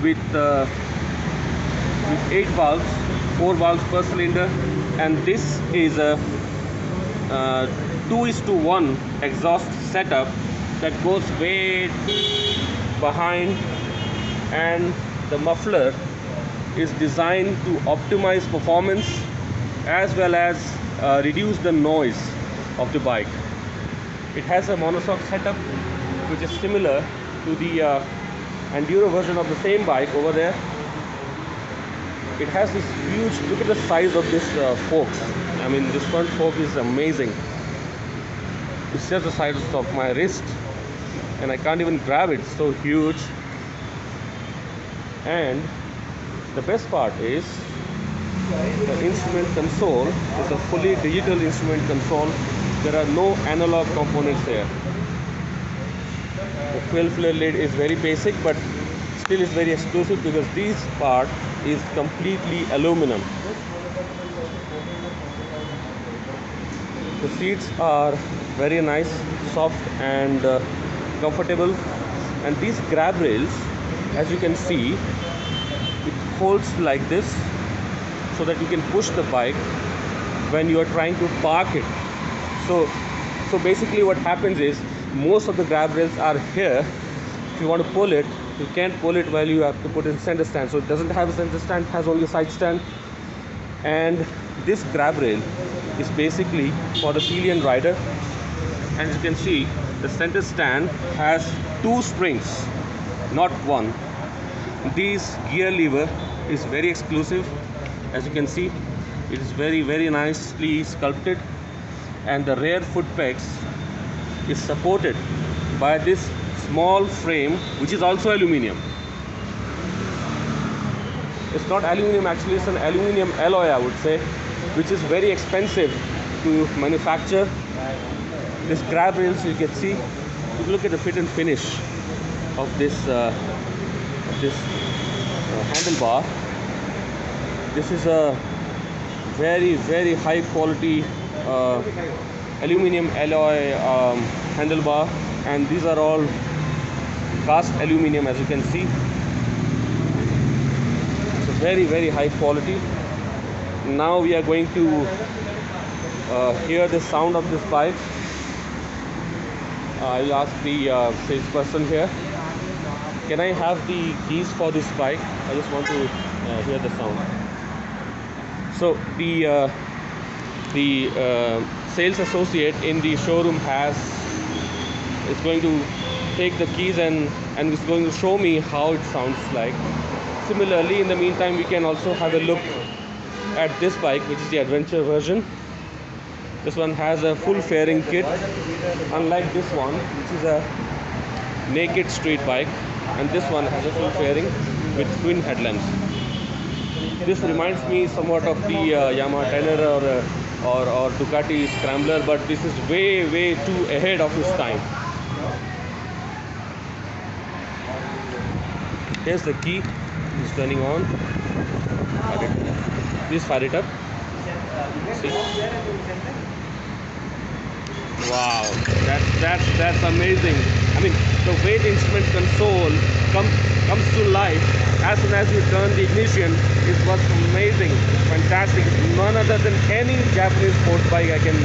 with 8 valves, 4 valves per cylinder, and this is a 2:1 exhaust setup that goes way behind, and the muffler is designed to optimize performance as well as reduce the noise of the bike. It has a monoshock setup which is similar to the enduro version of the same bike over there. It has this huge, look at the size of this fork. I mean, this front fork is amazing. It's just the size of my wrist and I can't even grab it, it's so huge. And the best part is the instrument console is a fully digital instrument console. There are no analog components here. The fuel filler lid is very basic, but still is very exclusive because this part is completely aluminum. The seats are very nice, soft and comfortable, and these grab rails, as you can see, it holds like this so that you can push the bike when you are trying to park it. So basically what happens is most of the grab rails are here. If you want to pull it, you can't pull it while you have to put in center stand. So it doesn't have a center stand, it has only a side stand. And this grab rail is basically for the pillion rider. And as you can see, the center stand has 2 springs, not 1. This gear lever is very exclusive. As you can see, it is very nicely sculpted, and the rear foot pegs is supported by this small frame which is also aluminium. It's not aluminium, actually it's an aluminium alloy, I would say, which is very expensive to manufacture. This grab rails, you can see, if you look at the fit and finish of this handlebar. This is a very high quality aluminium alloy handlebar, and these are all cast aluminium, as you can see. It's a very high quality. Now we are going to hear the sound of this bike. I'll ask the salesperson here, can I have the keys for this bike? I just want to hear the sound. So the sales associate in the showroom is going to take the keys and is going to show me how it sounds like. Similarly, in the meantime, we can also have a look at this bike, which is the adventure version. This one has a full fairing kit, unlike this one, which is a naked street bike, and this one has a full fairing with twin headlamps. This reminds me somewhat of the Yamaha Tenere or Ducati Scrambler, but this is way too ahead of its time. Here's the key. It's turning on. Please fire it up. See? Wow, that's amazing. I mean, the way the instrument console comes to life as soon as you turn the ignition is what's amazing, fantastic. It's none other than any Japanese sports bike. I can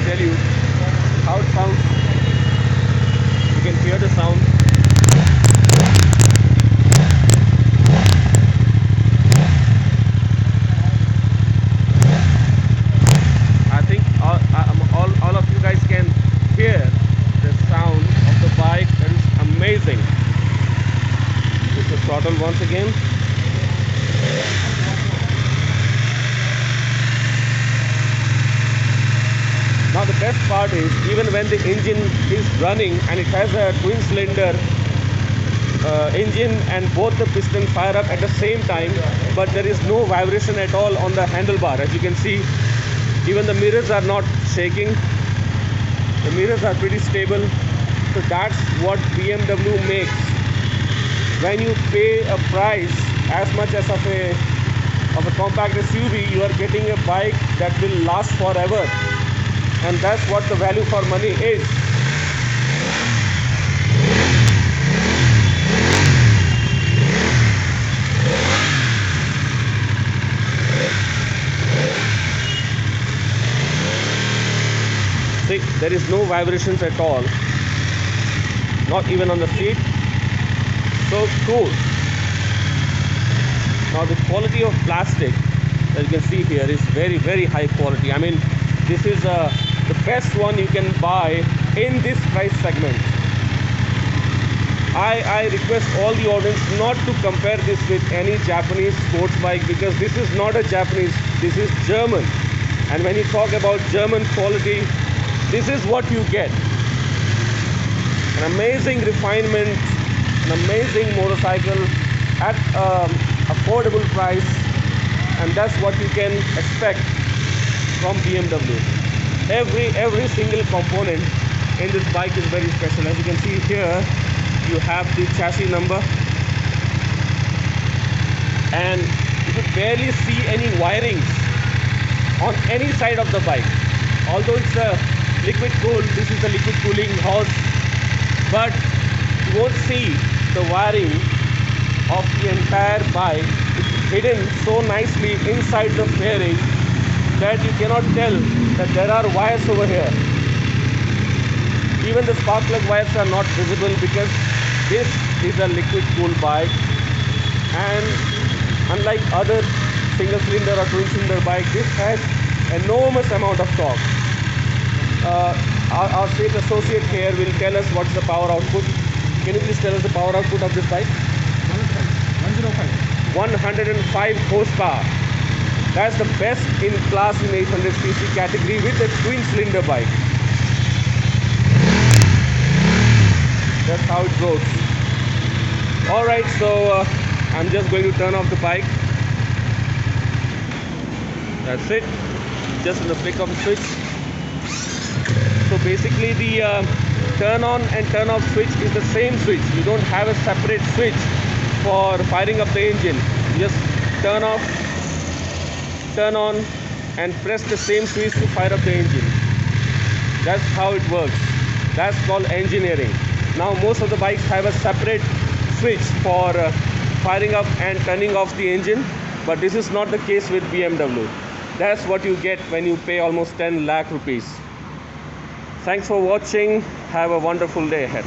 tell you how it sounds. You can hear the sound. I think all of you guys can hear the sound of the bike. That is amazing. This is throttle once again. Now the best part is, even when the engine is running and it has a twin cylinder engine and both the pistons fire up at the same time, but there is no vibration at all on the handlebar. As you can see, even the mirrors are not shaking. The mirrors are pretty stable. So that's what BMW makes. When you pay a price as much as of a compact SUV, you are getting a bike that will last forever, and that's what the value for money is. There is no vibrations at all, not even on the seat. So cool. Now the quality of plastic, as you can see here, is very, very high quality. I mean, this is the best one you can buy in this price segment. I request all the audience not to compare this with any Japanese sports bike, because this is not a Japanese, this is German. And when you talk about German quality, this is what you get. An amazing refinement, an amazing motorcycle at affordable price, and that's what you can expect from BMW. Every single component in this bike is very special. As you can see here, you have the chassis number, and you could barely see any wirings on any side of the bike. Although it's a liquid cooled, this is the liquid cooling hose, but you won't see the wiring of the entire bike. It's hidden so nicely inside the fairing that you cannot tell that there are wires over here. Even the spark plug wires are not visible, because this is a liquid cooled bike, and unlike other single cylinder or twin cylinder bike, this has enormous amount of torque. Our sales associate here will tell us what's the power output. Can you please tell us the power output of this bike? 105 horsepower. That's the best in class in 800cc category with a twin cylinder bike. That's how it goes. Alright, so I'm just going to turn off the bike. That's it. Just in the flick of the switch. So basically the turn on and turn off switch is the same switch. You don't have a separate switch for firing up the engine. You just turn off, turn on, and press the same switch to fire up the engine. That's how it works. That's called engineering. Now most of the bikes have a separate switch for firing up and turning off the engine, but this is not the case with BMW. That's what you get when you pay almost 10 lakh rupees. Thanks for watching. Have a wonderful day ahead.